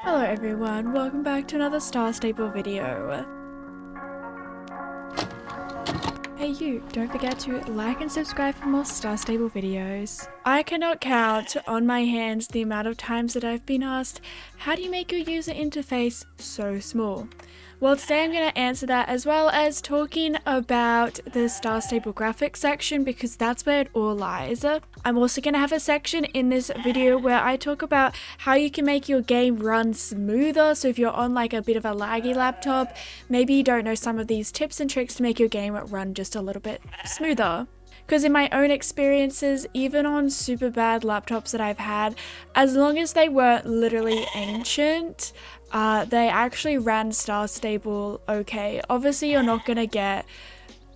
Hello everyone, welcome back to another Star Stable video. Hey you, don't forget to like and subscribe for more Star Stable videos. I cannot count on my hands the amount of times that I've been asked, how do you make your user interface so small? Well, today I'm going to answer that, as well as talking about the Star Stable graphics section, because that's where it all lies. I'm also going to have a section in this video where I talk about how you can make your game run smoother. So if you're on like a bit of a laggy laptop, maybe you don't know some of these tips and tricks to make your game run just a little bit smoother. Because in my own experiences, even on super bad laptops that I've had, as long as they weren't literally ancient, they actually ran Star Stable okay. Obviously, you're not going to get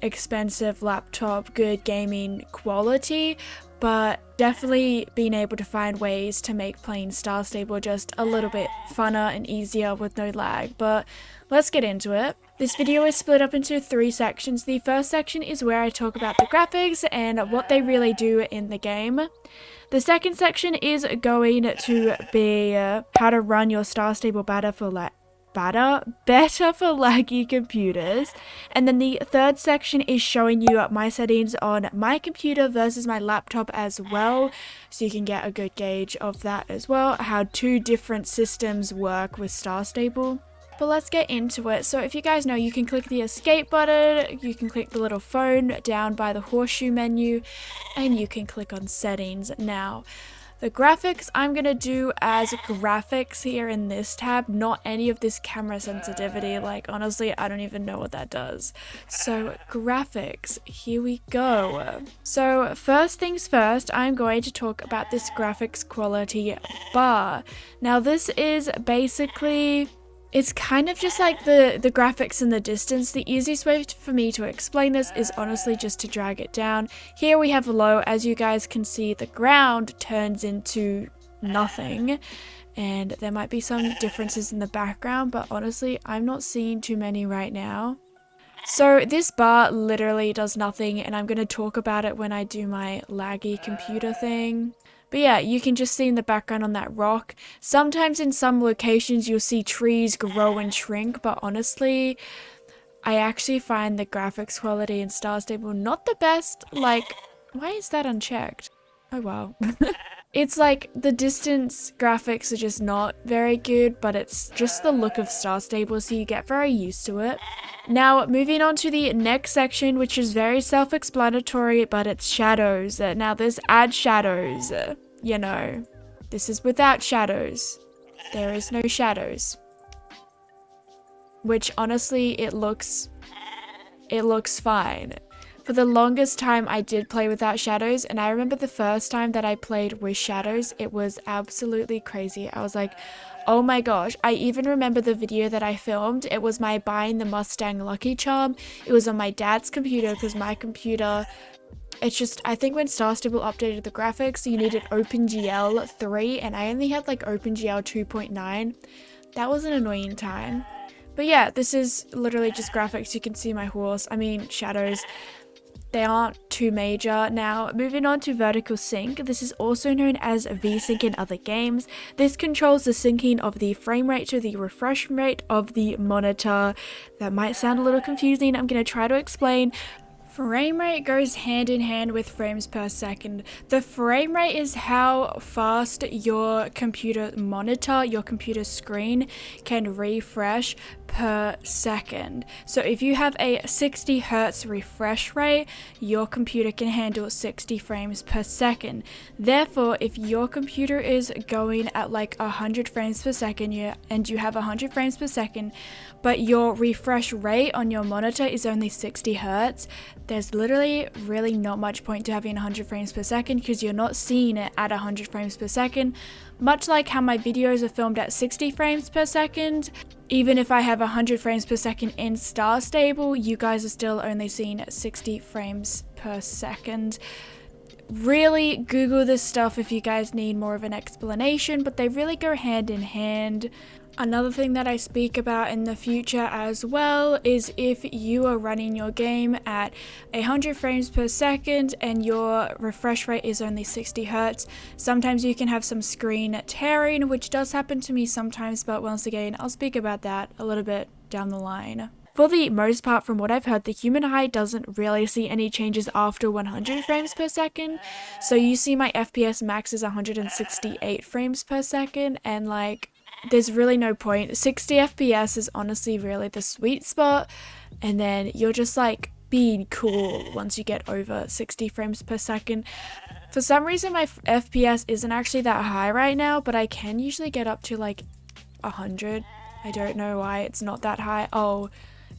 expensive laptop, good gaming quality, but definitely being able to find ways to make playing Star Stable just a little bit funner and easier with no lag. But let's get into it. This video is split up into 3 sections. The first section is where I talk about the graphics and what they really do in the game. The second section is going to be how to run your Star Stable better for laggy computers. And then the third section is showing you my settings on my computer versus my laptop as well, so you can get a good gauge of that as well, how 2 different systems work with Star Stable. But let's get into it. So if you guys know, you can click the escape button, you can click the little phone down by the horseshoe menu, and you can click on settings. Now, the graphics I'm going to do as graphics here in this tab, not any of this camera sensitivity. Like, honestly, I don't even know what that does. So graphics, here we go. So first things first, I'm going to talk about this graphics quality bar. Now this is basically, it's kind of just like the graphics in the distance. The easiest way for me to explain this is honestly just to drag it down. Here we have low. As you guys can see, the ground turns into nothing. And there might be some differences in the background, but honestly, I'm not seeing too many right now. So this bar literally does nothing, and I'm going to talk about it when I do my laggy computer thing. But yeah, you can just see in the background on that rock. Sometimes in some locations you'll see trees grow and shrink, but honestly, I actually find the graphics quality in Star Stable not the best. Like, why is that unchecked? Oh wow. It's like the distance graphics are just not very good, but it's just the look of Star Stable, so you get very used to it. Now, moving on to the next section, which is very self-explanatory, but it's shadows. Now, this adds shadows, you know. This is without shadows. There is no shadows. Which, honestly, it looks fine. For the longest time, I did play without shadows, and I remember the first time that I played with shadows, it was absolutely crazy. I was like, oh my gosh. I even remember the video that I filmed. It was my buying the Mustang Lucky Charm. It was on my dad's computer, because my computer, it's just, I think when Star Stable updated the graphics, you needed OpenGL 3, and I only had like OpenGL 2.9. That was an annoying time. But yeah, this is literally just graphics. You can see my horse. I mean, shadows. They aren't too major. Now, moving on to vertical sync. This is also known as VSync in other games. This controls the syncing of the frame rate to the refresh rate of the monitor. That might sound a little confusing. I'm going to try to explain. Frame rate goes hand in hand with frames per second. The frame rate is how fast your computer monitor, your computer screen can refresh per second. So if you have a 60 Hertz refresh rate, your computer can handle 60 frames per second. Therefore, if your computer is going at like 100 frames per second and you have 100 frames per second, but your refresh rate on your monitor is only 60 Hertz, there's literally really not much point to having 100 frames per second, because you're not seeing it at 100 frames per second. Much like how my videos are filmed at 60 frames per second, even if I have 100 frames per second in Star Stable, you guys are still only seeing 60 frames per second. Really Google this stuff if you guys need more of an explanation, but they really go hand in hand. Another thing that I speak about in the future as well is if you are running your game at 100 frames per second and your refresh rate is only 60 Hz, sometimes you can have some screen tearing, which does happen to me sometimes, but once again, I'll speak about that a little bit down the line. For the most part, from what I've heard, the human eye doesn't really see any changes after 100 frames per second. So you see my FPS max is 168 frames per second, and like, there's really no point. 60 FPS is honestly really the sweet spot, and then you're just like being cool once you get over 60 frames per second. For some reason my FPS isn't actually that high right now, but I can usually get up to like 100. I don't know why it's not that high. Oh,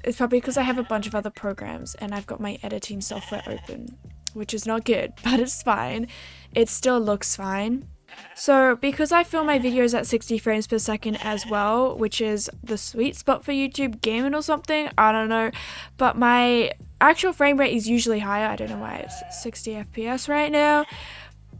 it's probably because I have a bunch of other programs and I've got my editing software open, which is not good, but it's fine. It still looks fine. So because I film my videos at 60 frames per second as well, which is the sweet spot for YouTube gaming or something, I don't know, but my actual frame rate is usually higher. I don't know why it's 60 FPS right now,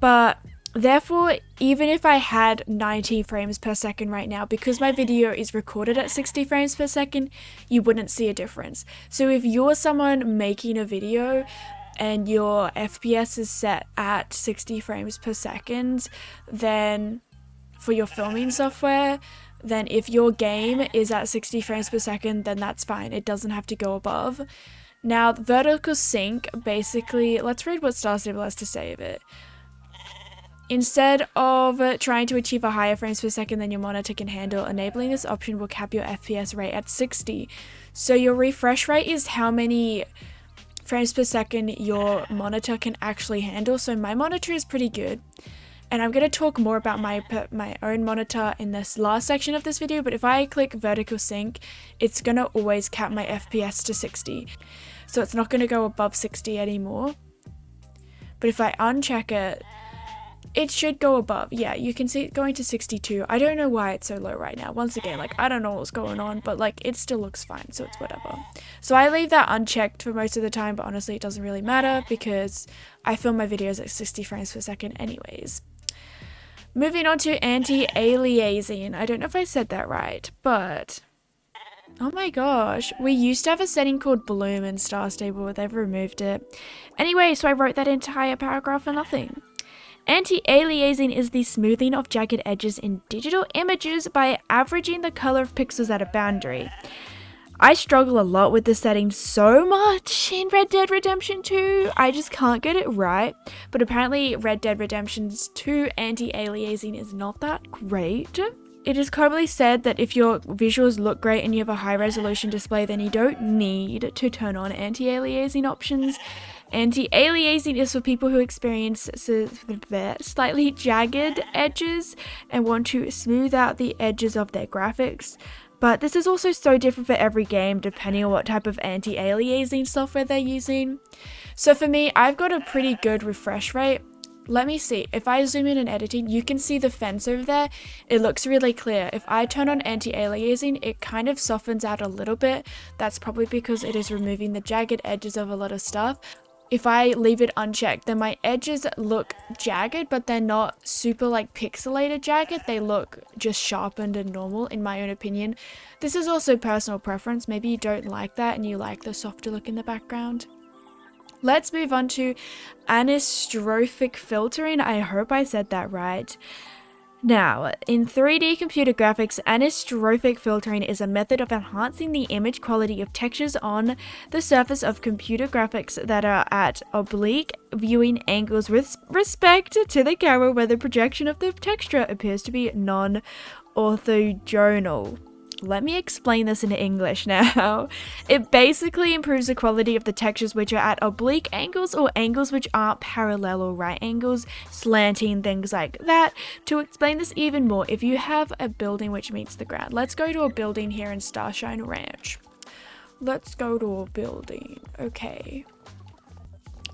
but therefore, even if I had 90 frames per second right now, because my video is recorded at 60 frames per second, you wouldn't see a difference. So if you're someone making a video and your FPS is set at 60 frames per second, then for your filming software, then if your game is at 60 frames per second, then that's fine. It doesn't have to go above. Now, vertical sync, basically, let's read what Star Stable has to say of it. Instead of trying to achieve a higher frames per second than your monitor can handle, enabling this option will cap your FPS rate at 60. So your refresh rate is how many frames per second your monitor can actually handle. So my monitor is pretty good, and I'm going to talk more about my own monitor in this last section of this video, but if I click vertical sync, it's going to always cap my FPS to 60. So it's not going to go above 60 anymore. But if I uncheck it, it should go above. Yeah, you can see it going to 62. I don't know why it's so low right now. Once again, like, I don't know what's going on, but like, it still looks fine, so it's whatever. So I leave that unchecked for most of the time, but honestly it doesn't really matter because I film my videos at 60 frames per second anyways. Moving on to anti-aliasing. I don't know if I said that right, but oh my gosh, we used to have a setting called bloom in Star Stable, but they've removed it. Anyway, so I wrote that entire paragraph for nothing. Anti-aliasing is the smoothing of jagged edges in digital images by averaging the color of pixels at a boundary. I struggle a lot with this setting so much in Red Dead Redemption 2. I just can't get it right. But apparently Red Dead Redemption 2 anti-aliasing is not that great. It is commonly said that if your visuals look great and you have a high resolution display, then you don't need to turn on anti-aliasing options. Anti-aliasing is for people who experience slightly jagged edges and want to smooth out the edges of their graphics. But this is also so different for every game depending on what type of anti-aliasing software they're using. So for me, I've got a pretty good refresh rate. Let me see, if I zoom in editing, you can see the fence over there. It looks really clear. If I turn on anti-aliasing, it kind of softens out a little bit. That's probably because it is removing the jagged edges of a lot of stuff. If I leave it unchecked, then my edges look jagged, but they're not super like pixelated jagged. They look just sharpened and normal, in my own opinion. This is also personal preference. Maybe you don't like that and you like the softer look in the background. Let's move on to anisotropic filtering. I hope I said that right. Now, in 3D computer graphics, anisotropic filtering is a method of enhancing the image quality of textures on the surface of computer graphics that are at oblique viewing angles with respect to the camera where the projection of the texture appears to be non-orthogonal. Let me explain this in English now. It basically improves the quality of the textures which are at oblique angles or angles which aren't parallel or right angles, slanting, things like that. To explain this even more, if you have a building which meets the ground, let's go to a building here in Starshine Ranch. Let's go to a building. Okay.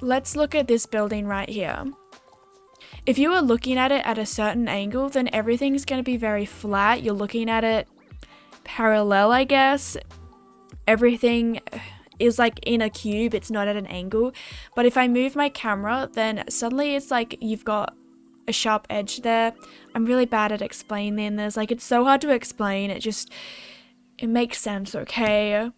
Let's look at this building right here. If you are looking at it at a certain angle, then everything's going to be very flat. You're looking at it parallel, I guess. Everything is like in a cube, it's not at an angle. But if I move my camera, then suddenly it's like you've got a sharp edge there. I'm really bad at explaining this. Like, it's so hard to explain. It makes sense, okay?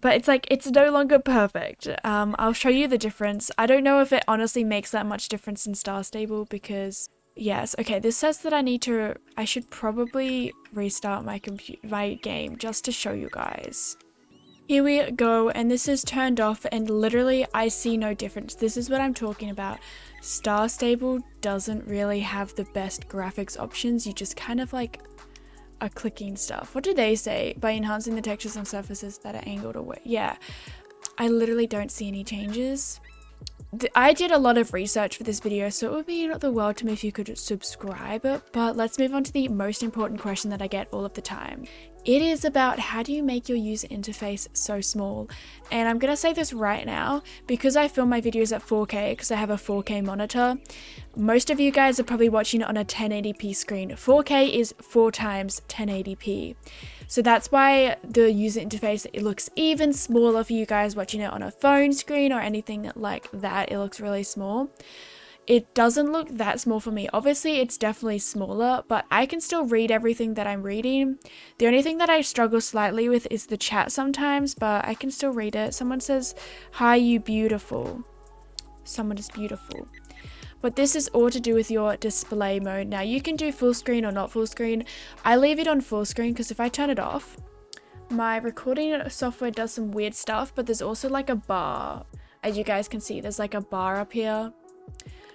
But it's like, it's no longer perfect. I'll show you the difference. I don't know if it honestly makes that much difference in Star Stable because, yes, okay, this says that I should probably restart my game just to show you guys. Here we go, and this is turned off, and literally I see no difference. This is what I'm talking about. Star Stable doesn't really have the best graphics options. You just kind of like are clicking stuff. What do they say? By enhancing the textures on surfaces that are angled away. Yeah, I literally don't see any changes. I did a lot of research for this video, so it would mean the world to me if you could subscribe. But let's move on to the most important question that I get all of the time. It is about, how do you make your user interface so small? And I'm gonna say this right now, because I film my videos at 4K, because I have a 4K monitor. Most of you guys are probably watching it on a 1080p screen. 4K is 4 times 1080p. So that's why the user interface, it looks even smaller for you guys watching it on a phone screen or anything like that. It looks really small. It doesn't look that small for me. Obviously, it's definitely smaller, but I can still read everything that I'm reading. The only thing that I struggle slightly with is the chat sometimes, but I can still read it. Someone says, "Hi, you beautiful." Someone is beautiful. But this is all to do with your display mode. Now, you can do full screen or not full screen. I leave it on full screen because if I turn it off, my recording software does some weird stuff, but there's also like a bar. As you guys can see, there's like a bar up here,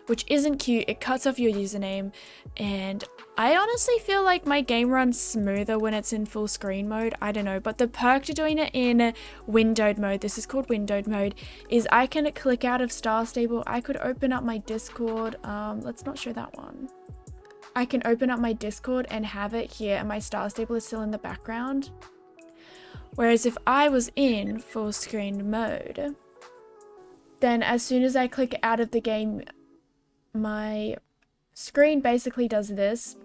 which isn't cute. It cuts off your username, and I honestly feel like my game runs smoother when it's in full screen mode. I don't know, but the perk to doing it in windowed mode, this is called windowed mode, is I can click out of Star Stable. I could open up my Discord. Let's not show that one. I can open up my Discord and have it here, and my Star Stable is still in the background. Whereas if I was in full screen mode, then as soon as I click out of the game, my screen basically does this.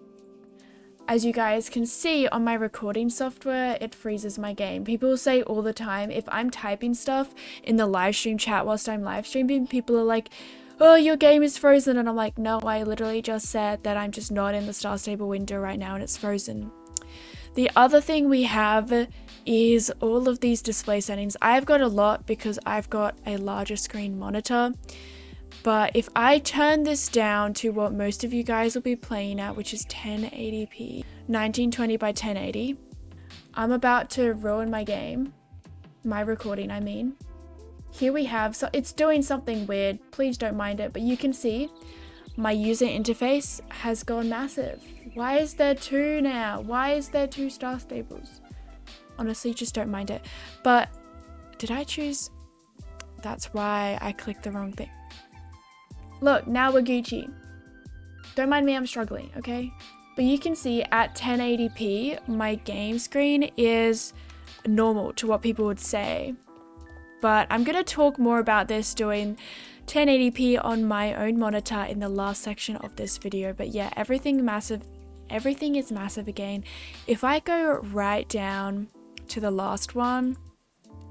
As you guys can see on my recording software, it freezes my game. People say all the time, if I'm typing stuff in the live stream chat whilst I'm live streaming, people are like, "Oh, your game is frozen," and I'm like, no, I literally just said that I'm just not in the Star Stable window right now and it's frozen. The other thing we have is all of these display settings. I've got a lot because I've got a larger screen monitor. But if I turn this down to what most of you guys will be playing at, which is 1080p, 1920 by 1080, I'm about to ruin my game. My recording, I mean. Here we have, so it's doing something weird. Please don't mind it, but you can see my user interface has gone massive. Why is there 2 now? Why is there 2 Star Stables? Honestly, just don't mind it. But did I choose? That's why I clicked the wrong thing. Look, now we're Gucci. Don't mind me, I'm struggling, okay? But you can see at 1080p, my game screen is normal to what people would say. But I'm going to talk more about this doing 1080p on my own monitor in the last section of this video. But yeah, everything is massive again. If I go right down to the last one,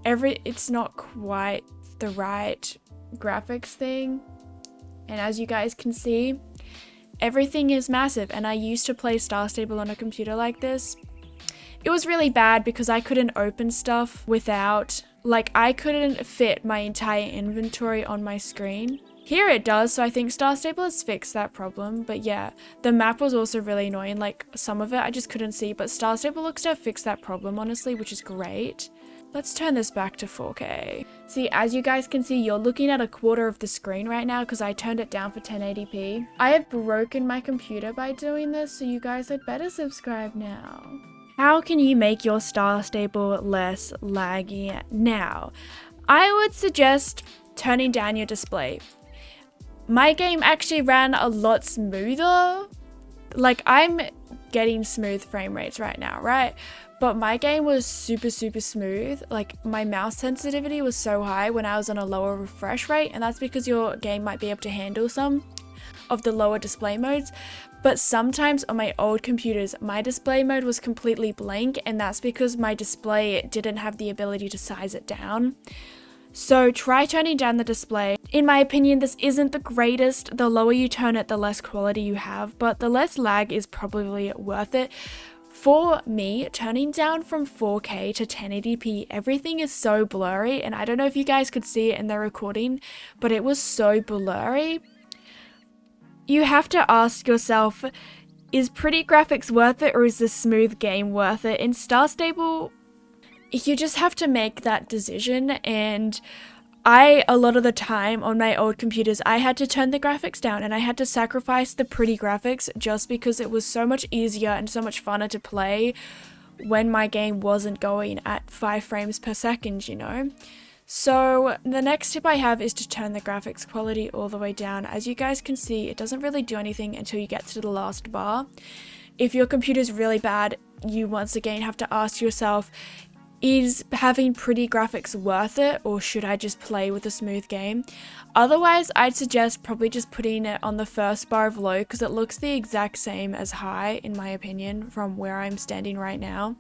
it's not quite the right graphics thing. And as you guys can see, everything is massive. And I used to play Star Stable on a computer like this. It was really bad because I couldn't open stuff without, like, I couldn't fit my entire inventory on my screen. Here it does, so I think Star Stable has fixed that problem. But yeah, the map was also really annoying. Like, some of it I just couldn't see, but Star Stable looks to have fixed that problem, honestly, which is great. Let's turn this back to 4K. See, as you guys can see, you're looking at a quarter of the screen right now because I turned it down for 1080p. I have broken my computer by doing this, so you guys had better subscribe now. How can you make your Star Stable less laggy? Now, I would suggest turning down your display. My game actually ran a lot smoother. Like, I'm getting smooth frame rates right now, right? But my game was super smooth. Like, my mouse sensitivity was so high when I was on a lower refresh rate, and that's because your game might be able to handle some of the lower display modes. But sometimes on my old computers, my display mode was completely blank, and that's because my display didn't have the ability to size it down. So try turning down the display. In my opinion, this isn't the greatest. The lower you turn it, the less quality you have, but the less lag is probably worth it. For me, turning down from 4K to 1080p, everything is so blurry, and I don't know if you guys could see it in the recording, but it was so blurry. You have to ask yourself, is pretty graphics worth it, or is this smooth game worth it? In Star Stable, you just have to make that decision, and a lot of the time on my old computers, I had to turn the graphics down and I had to sacrifice the pretty graphics just because it was so much easier and so much funner to play when my game wasn't going at 5 frames per second, you know? So the next tip I have is to turn the graphics quality all the way down. As you guys can see, it doesn't really do anything until you get to the last bar. If your computer's really bad, you once again have to ask yourself, is having pretty graphics worth it, or should I just play with a smooth game? Otherwise, I'd suggest probably just putting it on the first bar of low, because it looks the exact same as high, in my opinion, from where I'm standing right now.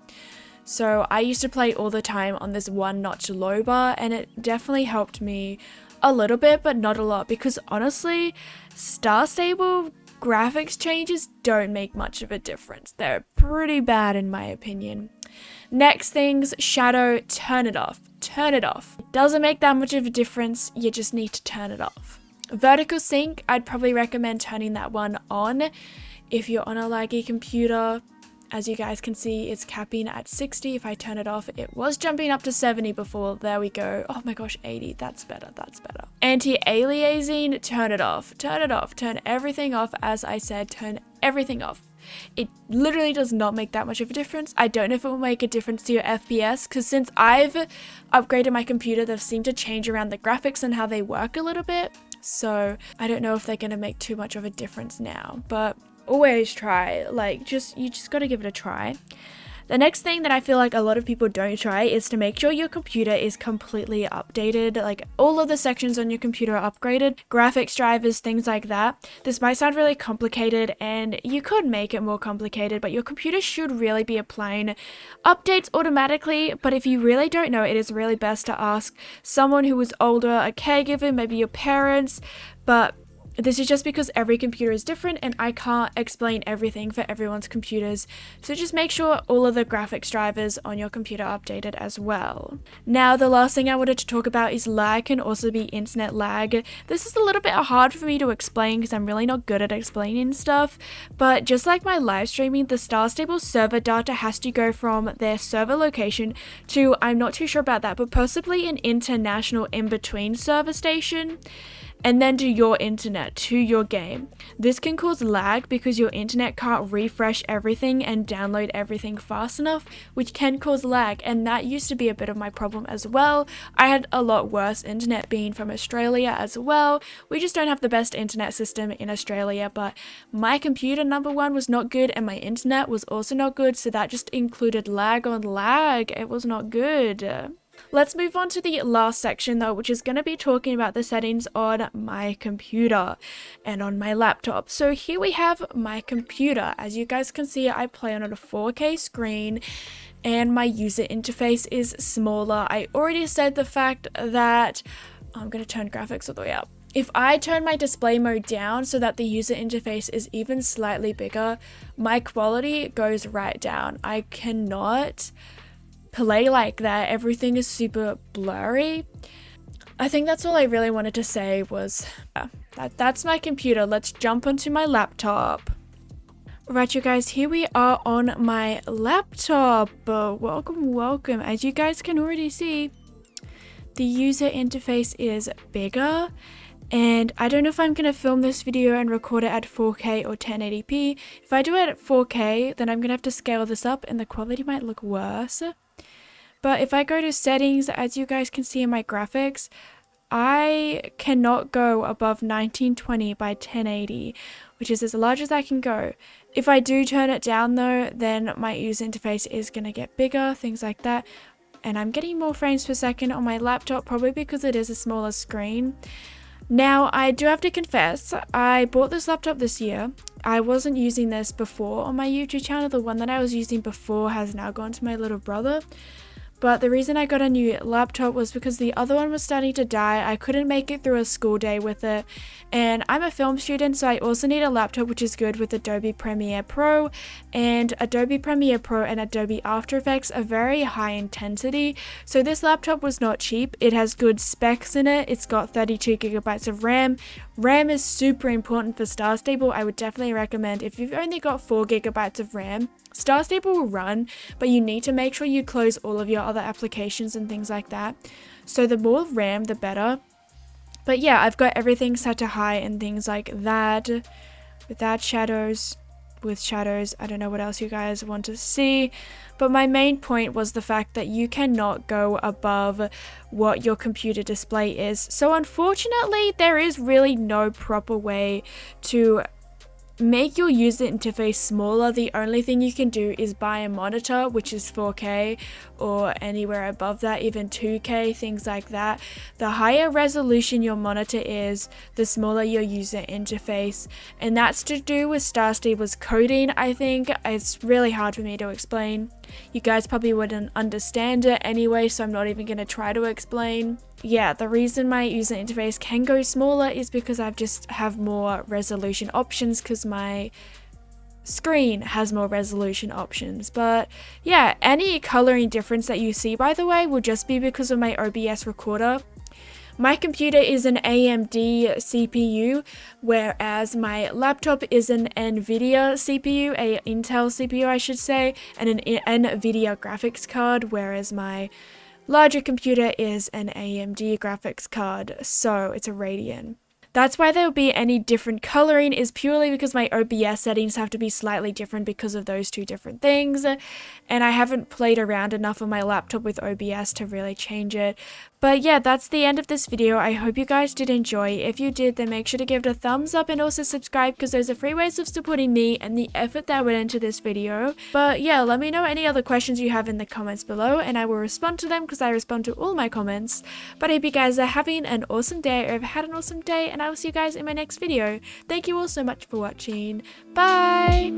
So I used to play all the time on this one notch low bar, and it definitely helped me a little bit, but not a lot, because honestly, Star Stable graphics changes don't make much of a difference. They're pretty bad in my opinion. Next things, shadow, turn it off. Turn it off. It doesn't make that much of a difference, you just need to turn it off. Vertical sync, I'd probably recommend turning that one on if you're on a laggy computer. As you guys can see, it's capping at 60. If I turn it off, it was jumping up to 70 before. There we go. Oh my gosh, 80. That's better. That's better. Anti-aliasing, turn it off. Turn it off. Turn everything off. As I said, turn everything off. It literally does not make that much of a difference. I don't know if it will make a difference to your FPS, because since I've upgraded my computer, they've seemed to change around the graphics and how they work a little bit. So I don't know if they're going to make too much of a difference now, but always try. Like, you just got to give it a try. The next thing that I feel like a lot of people don't try is to make sure your computer is completely updated. Like, all of the sections on your computer are upgraded, graphics drivers, things like that. This might sound really complicated, and you could make it more complicated, but your computer should really be applying updates automatically. But if you really don't know, it is really best to ask someone who is older, a caregiver, maybe your parents. But this is just because every computer is different and I can't explain everything for everyone's computers. So just make sure all of the graphics drivers on your computer are updated as well. Now, the last thing I wanted to talk about is lag can also be internet lag. This is a little bit hard for me to explain because I'm really not good at explaining stuff. But just like my live streaming, the Star Stable server data has to go from their server location to, I'm not too sure about that, but possibly an international in-between server station, and then to your internet, to your game. This can cause lag because your internet can't refresh everything and download everything fast enough, which can cause lag, and that used to be a bit of my problem as well. I had a lot worse internet being from Australia as well. We just don't have the best internet system in Australia, but my computer, number one, was not good, and my internet was also not good, so that just included lag on lag. It was not good. Let's move on to the last section though, which is going to be talking about the settings on my computer and on my laptop. So here we have my computer. As you guys can see, I play on a 4K screen and my user interface is smaller. I already said the fact that I'm going to turn graphics all the way up. If I turn my display mode down so that the user interface is even slightly bigger, my quality goes right down. I cannot play like that. Everything is super blurry. I think that's all I really wanted to say was that's my computer. Let's jump onto my laptop. Right, you guys, here we are on my laptop. Welcome. As you guys can already see, the user interface is bigger, and I don't know if I'm going to film this video and record it at 4K or 1080p. If I do it at 4K, then I'm going to have to scale this up and the quality might look worse. But if I go to settings, as you guys can see in my graphics, I cannot go above 1920 by 1080, which is as large as I can go. If I do turn it down though, then my user interface is going to get bigger, things like that. And I'm getting more frames per second on my laptop, probably because it is a smaller screen. Now, I do have to confess, I bought this laptop this year, I wasn't using this before on my YouTube channel. The one that I was using before has now gone to my little brother. But the reason I got a new laptop was because the other one was starting to die. I couldn't make it through a school day with it. And I'm a film student, so I also need a laptop which is good with Adobe Premiere Pro. And Adobe Premiere Pro and Adobe After Effects are very high intensity. So this laptop was not cheap. It has good specs in it. It's got 32 gigabytes of RAM. RAM is super important for Star Stable. I would definitely recommend if you've only got 4 gigabytes of RAM, Star Stable will run, but you need to make sure you close all of your other applications and things like that. So the more RAM, the better. But yeah, I've got everything set to high and things like that. Without shadows, with shadows, I don't know what else you guys want to see. But my main point was the fact that you cannot go above what your computer display is. So unfortunately, there is really no proper way to make your user interface smaller. The only thing you can do is buy a monitor which is 4K or anywhere above that, even 2K, things like that. The higher resolution your monitor is, the smaller your user interface, and that's to do with Star Stable's coding. I think it's really hard for me to explain. You guys probably wouldn't understand it anyway, so I'm not even going to try to explain. Yeah, the reason my user interface can go smaller is because I just have more resolution options, because my screen has more resolution options. But yeah, any coloring difference that you see, by the way, will just be because of my OBS recorder. My computer is an AMD CPU, whereas my laptop is an NVIDIA CPU, a Intel CPU I should say, and an NVIDIA graphics card, whereas my larger computer is an AMD graphics card, so it's a Radeon. That's why there will be any different coloring, is purely because my OBS settings have to be slightly different because of those two different things, and I haven't played around enough on my laptop with OBS to really change it. But yeah, that's the end of this video. I hope you guys did enjoy. If you did, then make sure to give it a thumbs up and also subscribe, because those are free ways of supporting me and the effort that went into this video. But yeah, let me know any other questions you have in the comments below, and I will respond to them because I respond to all my comments. But I hope you guys are having an awesome day, or have had an awesome day, and I will see you guys in my next video. Thank you all so much for watching. Bye!